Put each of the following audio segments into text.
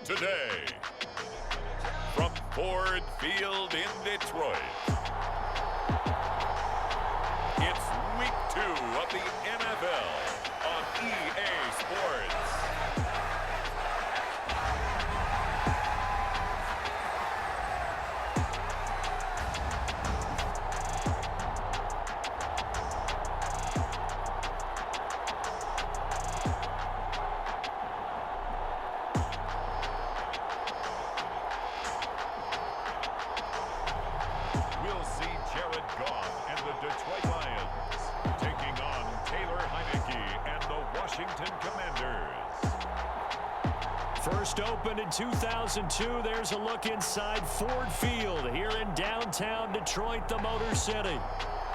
today. From Ford Field in Detroit, it's Week 2 of the NFL on EA Sports. First opened in 2002, there's a look inside Ford Field here in downtown Detroit, the Motor City.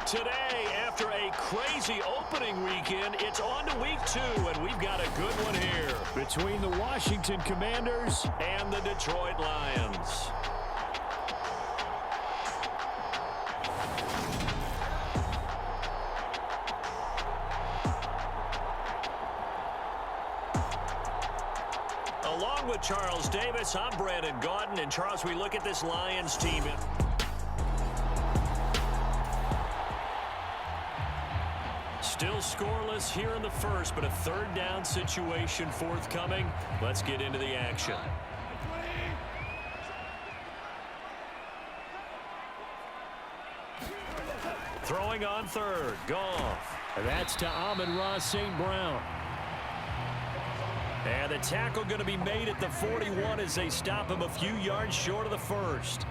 Today, after a crazy opening weekend, it's on to Week 2, and we've got a good one here between the Washington Commanders and the Detroit Lions. Along with Charles Davis, I'm Brandon Gaudin. And Charles, we look at this Lions team. Still scoreless here in the first, but a third down situation forthcoming. Let's get into the action. Throwing on third, Goff. That's to Amon-Ra St. Brown. And the tackle going to be made at the 41 as they stop him a few yards short of the first.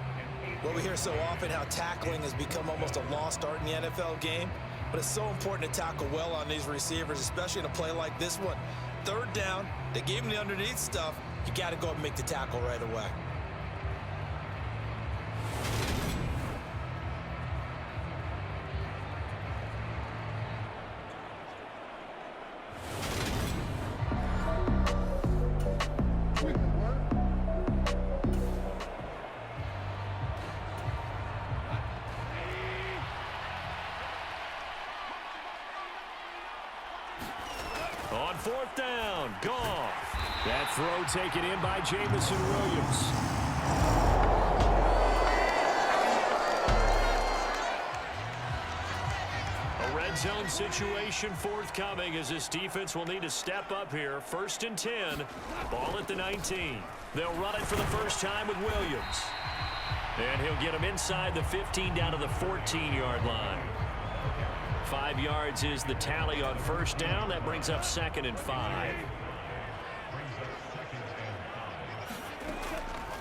Well, we hear so often how tackling has become almost a lost art in the NFL game, but it's so important to tackle well on these receivers, especially in a play like this one. Third down, they gave him the underneath stuff. You got to go up and make the tackle right away. On fourth down, Goff. That throw taken in by Jamison Williams. A red zone situation forthcoming as this defense will need to step up here. 1st and 10, ball at the 19. They'll run it for the first time with Williams. And he'll get him inside the 15 down to the 14-yard line. 5 yards is the tally on first down. That brings up 2nd and 5.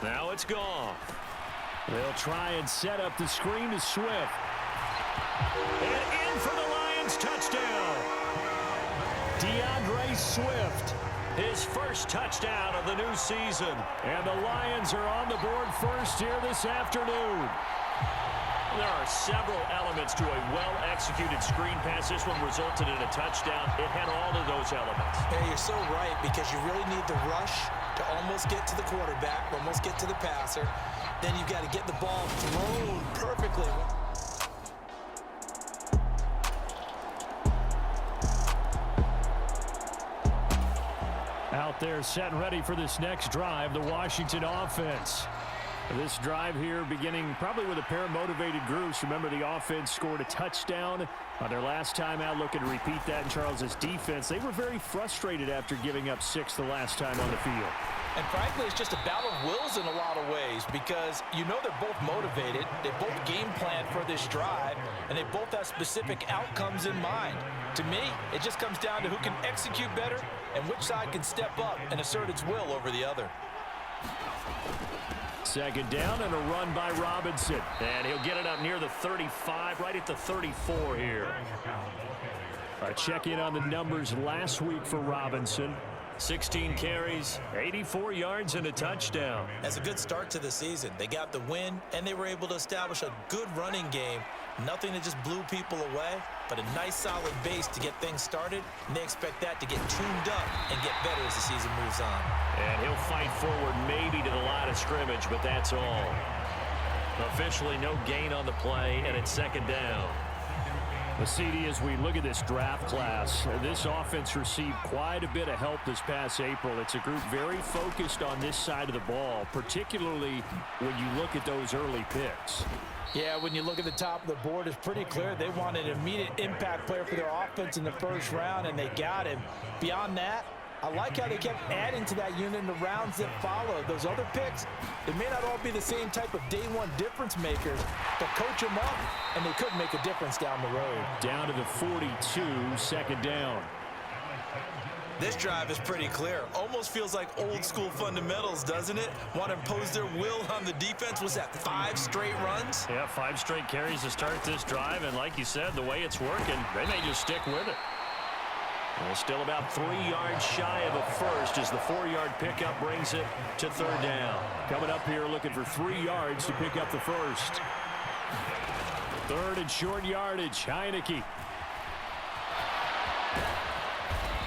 Now it's Goff. They'll try and set up the screen to Swift. And in for the Lions touchdown. DeAndre Swift, his first touchdown of the new season. And the Lions are on the board first here this afternoon. There are several elements to a well-executed screen pass. This one resulted in a touchdown. It had all of those elements. Hey, you're so right, because you really need the rush to almost get to the quarterback, almost get to the passer. Then you've got to get the ball thrown perfectly. Out there set and ready for this next drive, the Washington offense. This drive here beginning probably with a pair of motivated groups. Remember, the offense scored a touchdown on their last time out. Looking to repeat that in Charles's defense. They were very frustrated after giving up 6 the last time on the field. And frankly, it's just a battle of wills in a lot of ways, because you know they're both motivated. They both game plan for this drive, and they both have specific outcomes in mind. To me, it just comes down to who can execute better and which side can step up and assert its will over the other. 2nd down and a run by Robinson. And he'll get it up near the 35, right at the 34 here. A check-in on the numbers last week for Robinson. 16 carries, 84 yards, and a touchdown. That's a good start to the season. They got the win, and they were able to establish a good running game. Nothing that just blew people away, but a nice solid base to get things started, and they expect that to get tuned up and get better as the season moves on. And he'll fight forward maybe to the line of scrimmage, but that's all. Officially no gain on the play, and it's 2nd down. Well, CD, as we look at this draft class, this offense received quite a bit of help this past April. It's a group very focused on this side of the ball, particularly when you look at those early picks. Yeah, when you look at the top of the board, it's pretty clear they wanted an immediate impact player for their offense in the first round, and they got him. Beyond that, I like how they kept adding to that unit in the rounds that followed. Those other picks, they may not all be the same type of day-one difference makers, but coach them up, and they could make a difference down the road. Down to the 42, second down. This drive is pretty clear. Almost feels like old-school fundamentals, doesn't it? Want to impose their will on the defense. Was that 5 straight runs? Yeah, 5 straight carries to start this drive, and like you said, the way it's working, they may just stick with it. Well, still about 3 yards shy of a first as the 4-yard pickup brings it to third down. Coming up here looking for 3 yards to pick up the first. Third and short yardage, Heineke.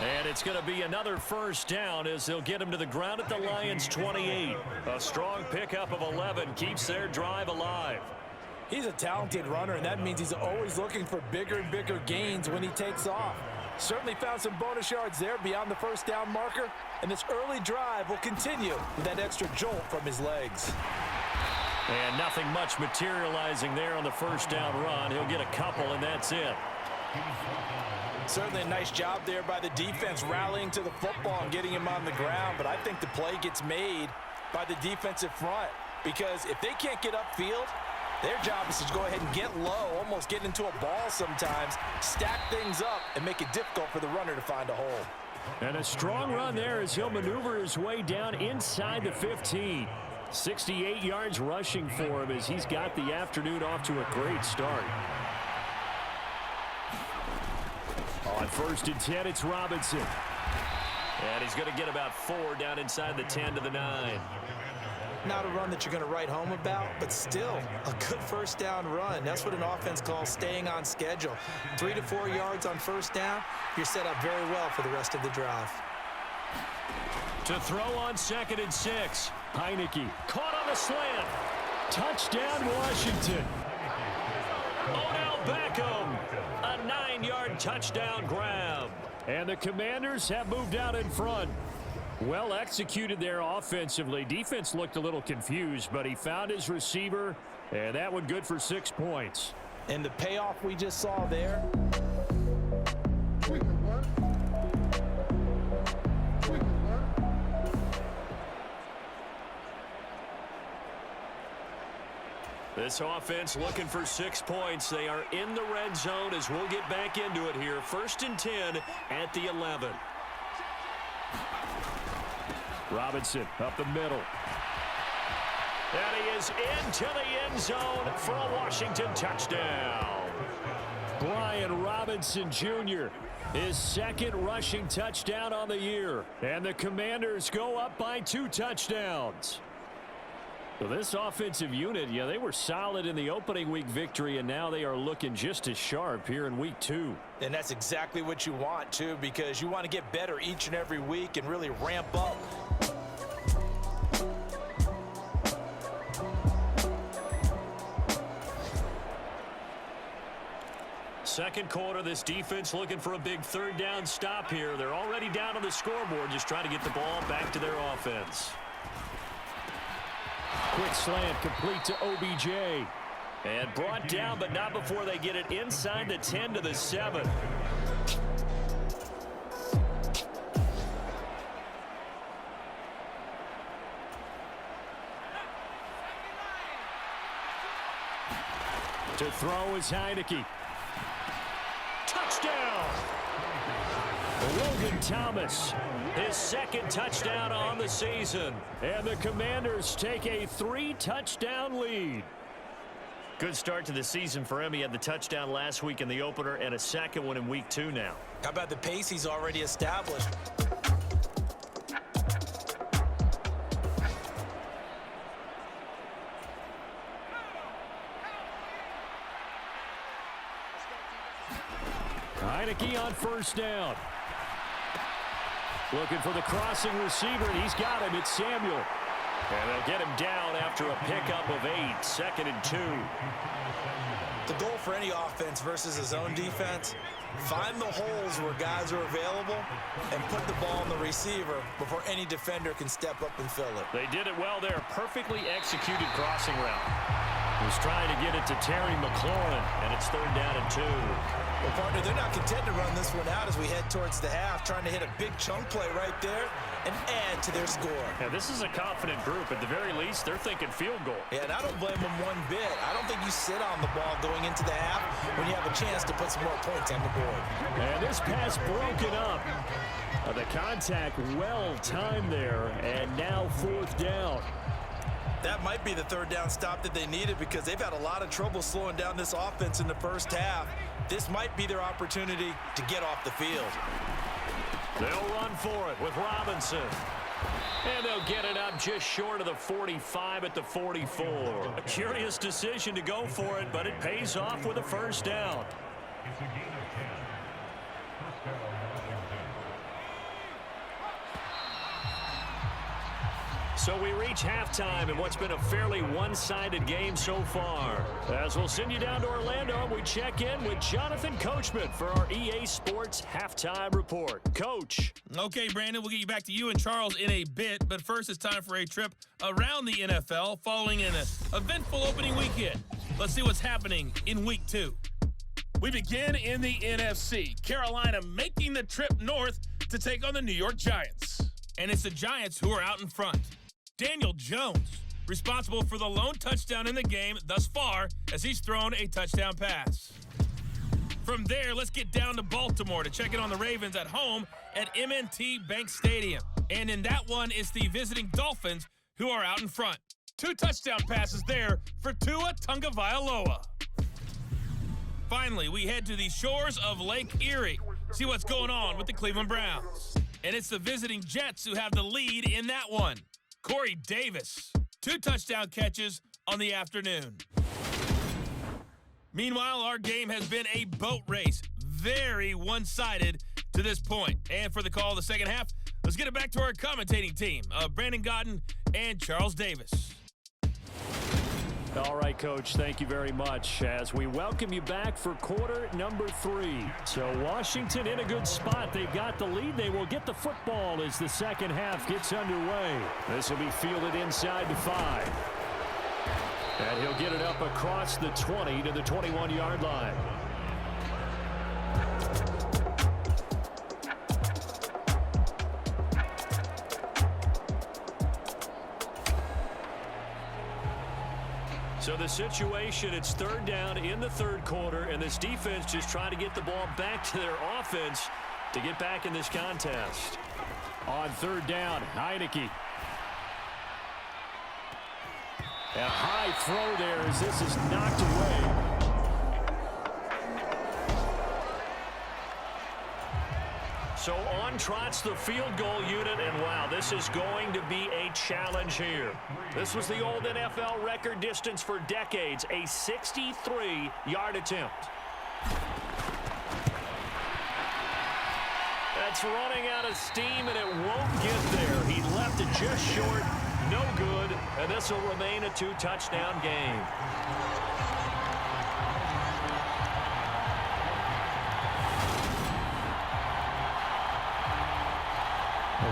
And it's going to be another first down as they'll get him to the ground at the Lions' 28. A strong pickup of 11 keeps their drive alive. He's a talented runner, and that means he's always looking for bigger and bigger gains when he takes off. Certainly found some bonus yards there beyond the first down marker, and this early drive will continue with that extra jolt from his legs. And nothing much materializing there on the first down run. He'll get a couple, and that's it. Certainly a nice job there by the defense rallying to the football and getting him on the ground, but I think the play gets made by the defensive front because if they can't get upfield, their job is to go ahead and get low, almost get into a ball sometimes, stack things up, and make it difficult for the runner to find a hole. And a strong run there as he'll maneuver his way down inside the 15. 68 yards rushing for him as he's got the afternoon off to a great start. On first and 10, it's Robinson. And he's going to get about 4 down inside the 10 to the 9. Not a run that you're going to write home about, but still a good first down run. That's what an offense calls staying on schedule. 3 to 4 yards on first down, you're set up very well for the rest of the drive. To throw on second and 6, Heineke caught on the slant. Touchdown, Washington. Odell Beckham, a 9-yard touchdown grab. And the Commanders have moved out in front. Well executed there offensively. Defense looked a little confused, but he found his receiver, and that one good for 6 points. And the payoff we just saw there. This offense looking for 6 points. They are in the red zone as we'll get back into it here. First and 10 at the 11. Robinson up the middle. And he is into the end zone for a Washington touchdown. Brian Robinson Jr., his second rushing touchdown on the year. And the Commanders go up by 2 touchdowns. So this offensive unit, yeah, they were solid in the opening week victory, and now they are looking just as sharp here in week 2. And that's exactly what you want, too, because you want to get better each and every week and really ramp up. Second quarter, this defense looking for a big third down stop here. They're already down on the scoreboard, just trying to get the ball back to their offense. Quick slant complete to OBJ. And brought down, but not before they get it inside the 10 to the 7. To throw is Heineke. Touchdown! Logan Thomas, his second touchdown on the season. And the Commanders take a 3-touchdown lead. Good start to the season for him. He had the touchdown last week in the opener and a second one in week 2 now. How about the pace he's already established? Heineke on first down. Looking for the crossing receiver, and he's got him. It's Samuel. And they'll get him down after a pickup of 8, 2nd and 2. The goal for any offense versus a zone defense, find the holes where guys are available and put the ball on the receiver before any defender can step up and fill it. They did it well there. Perfectly executed crossing route. He was trying to get it to Terry McLaurin, and it's 3rd down and 2. Well, partner, they're not content to run this one out as we head towards the half, trying to hit a big chunk play right there and add to their score. Yeah, this is a confident group. At the very least, they're thinking field goal. Yeah, and I don't blame them one bit. I don't think you sit on the ball going into the half when you have a chance to put some more points on the board. And this pass broken up. The contact well timed there, and now 4th down. That might be the 3rd down stop that they needed because they've had a lot of trouble slowing down this offense in the first half. This might be their opportunity to get off the field. They'll run for it with Robinson. And they'll get it up just short of the 45 at the 44. A curious decision to go for it, but it pays off with a 1st down. So we reach halftime in what's been a fairly one-sided game so far. As we'll send you down to Orlando, we check in with Jonathan Coachman for our EA Sports Halftime Report. Coach. Okay, Brandon, we'll get you back to you and Charles in a bit, but first it's time for a trip around the NFL following an eventful opening weekend. Let's see what's happening in Week 2. We begin in the NFC. Carolina making the trip north to take on the New York Giants. And it's the Giants who are out in front. Daniel Jones, responsible for the lone touchdown in the game thus far as he's thrown a touchdown pass. From there, let's get down to Baltimore to check in on the Ravens at home at M&T Bank Stadium. And in that one, it's the visiting Dolphins who are out in front. 2 touchdown passes there for Tua Tagovailoa. Finally, we head to the shores of Lake Erie. See what's going on with the Cleveland Browns. And it's the visiting Jets who have the lead in that one. Corey Davis, 2 touchdown catches on the afternoon. Meanwhile, our game has been a boat race. Very one-sided to this point. And for the call of the second half, let's get it back to our commentating team, Brandon Godden and Charles Davis. All right, Coach, thank you very much as we welcome you back for quarter number 3. So Washington in a good spot. They've got the lead. They will get the football as the second half gets underway. This will be fielded inside the 5. And he'll get it up across the 20 to the 21-yard line. So the situation, it's 3rd down in the 3rd quarter, and this defense just trying to get the ball back to their offense to get back in this contest. On 3rd down, Heineke. A high throw there as this is knocked away. So on trots the field goal unit, and wow, this is going to be a challenge here. This was the old NFL record distance for decades, a 63-yard attempt. That's running out of steam, and it won't get there. He left it just short, no good, and this will remain a 2-touchdown game.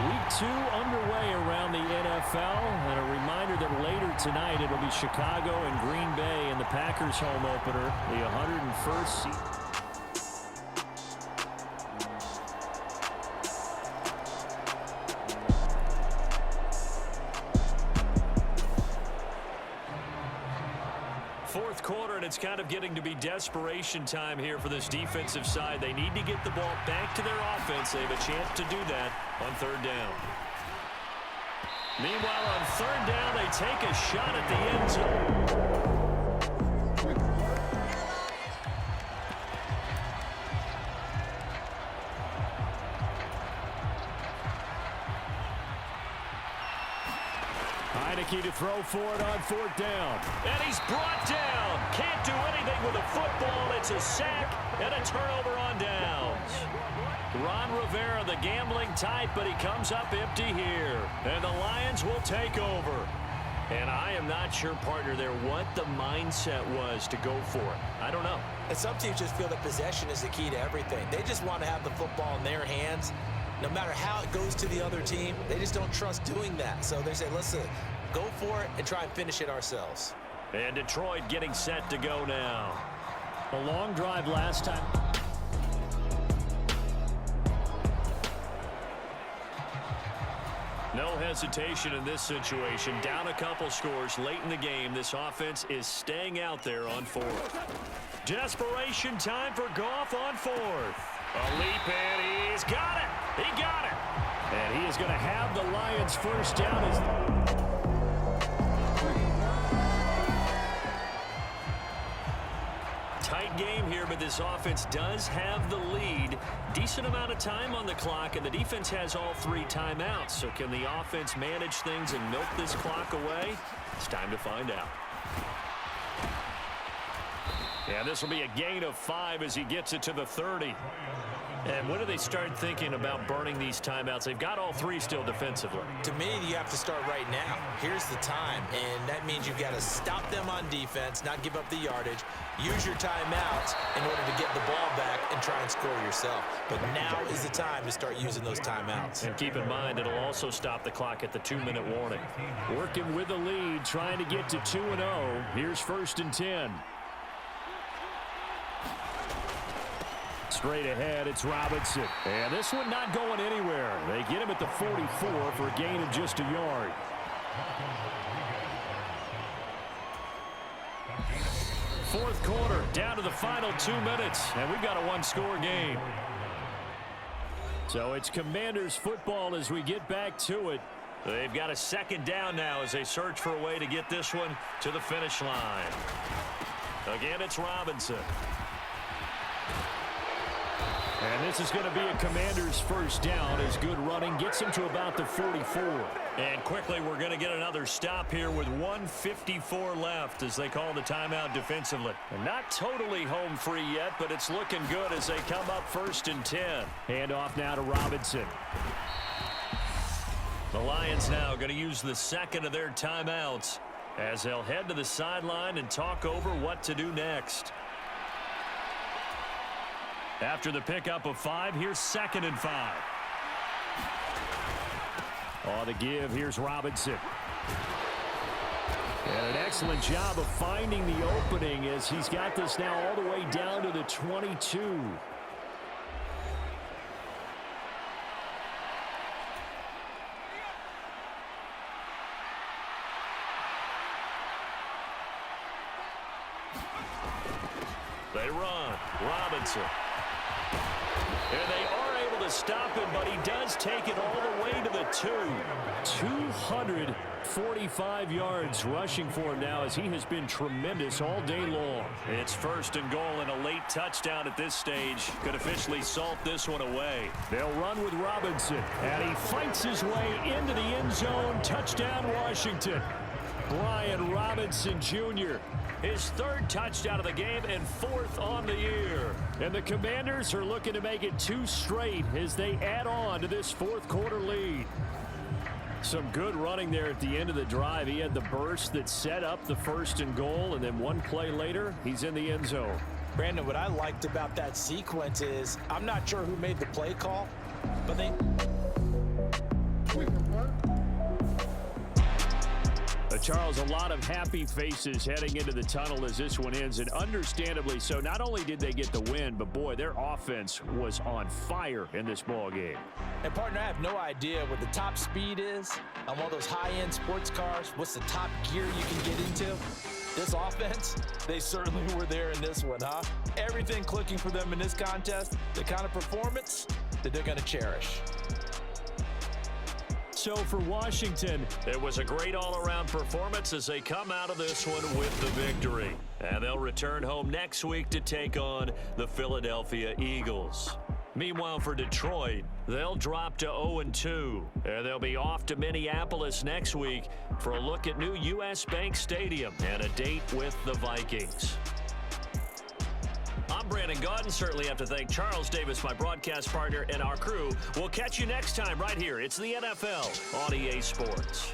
Week 2 underway around the NFL, and a reminder that later tonight it'll be Chicago and Green Bay in the Packers home opener, the 101st seed. Fourth quarter, and it's kind of getting to be desperation time here for this defensive side. They need to get the ball back to their offense. They have a chance to do that on 3rd down. Meanwhile, on 3rd down, they take a shot at the end zone. Heineke to throw for it on 4th down. And he's brought down. Can't do anything with a football. It's a sack and a turnover on downs. Ron Rivera, the gambling type, but he comes up empty here. And the Lions Commanders will take over. And I am not sure, partner, there what the mindset was to go for it. I don't know. And some teams just feel that possession is the key to everything. They just want to have the football in their hands. No matter how it goes to the other team, they just don't trust doing that. So they say, listen, go for it and try and finish it ourselves. And Detroit getting set to go now. A long drive last time. No hesitation in this situation. Down a couple scores late in the game. This offense is staying out there on fourth. Desperation time for Goff on fourth. A leap, and he's got it. He got it. And he is going to have the Lions first down. Tight game here, but this offense does have the lead. Decent amount of time on the clock, and the defense has all 3 timeouts. So can the offense manage things and milk this clock away? It's time to find out. Yeah, this will be a gain of 5 as he gets it to the 30. And when do they start thinking about burning these timeouts? They've got all 3 still defensively. To me, you have to start right now. Here's the time, and that means you've got to stop them on defense, not give up the yardage, use your timeouts in order to get the ball back and try and score yourself. But now is the time to start using those timeouts. And keep in mind, it'll also stop the clock at the 2-minute warning. Working with the lead, trying to get to 2-0. Here's 1st and 10. Straight ahead, it's Robinson. And this one not going anywhere. They get him at the 44 for a gain of just a yard. Fourth quarter, down to the final 2 minutes, and we've got a 1-score game. So it's Commanders football as we get back to it. They've got a 2nd down now as they search for a way to get this one to the finish line. Again, it's Robinson. And this is going to be a Commanders first down as good running gets him to about the 44. And quickly, we're going to get another stop here with 1:54 left as they call the timeout defensively. And not totally home free yet, but it's looking good as they come up 1st and 10. Hand off now to Robinson. The Lions now going to use the 2nd of their timeouts as they'll head to the sideline and talk over what to do next. After the pickup of 5, here's 2nd and 5. On the give, here's Robinson. And an excellent job of finding the opening as he's got this now all the way down to the 22. They run. Robinson. And they are able to stop him, but he does take it all the way to the 2. 245 yards rushing for him now as he has been tremendous all day long. It's 1st and goal, and a late touchdown at this stage could officially salt this one away. They'll run with Robinson, and he fights his way into the end zone. Touchdown, Washington. Brian Robinson Jr., his 3rd touchdown of the game and 4th on the year. And the Commanders are looking to make it 2 straight as they add on to this 4th quarter lead. Some good running there at the end of the drive. He had the burst that set up the 1st and goal, and then 1 play later, he's in the end zone. Brandon, what I liked about that sequence is I'm not sure who made the play call, but they... Charles, a lot of happy faces heading into the tunnel as this one ends, and understandably so. Not only did they get the win, but boy, their offense was on fire in this ball game. And partner, I have no idea what the top speed is on one of those high-end sports cars. What's the top gear you can get into? This offense, they certainly were there in this one, huh? Everything clicking for them in this contest, the kind of performance that they're going to cherish. So for Washington, it was a great all-around performance as they come out of this one with the victory. And they'll return home next week to take on the Philadelphia Eagles. Meanwhile, for Detroit, they'll drop to 0-2. And they'll be off to Minneapolis next week for a look at new U.S. Bank Stadium and a date with the Vikings. I'm Brandon Gaudin. Certainly have to thank Charles Davis, my broadcast partner, and our crew. We'll catch you next time right here. It's the NFL on EA Sports.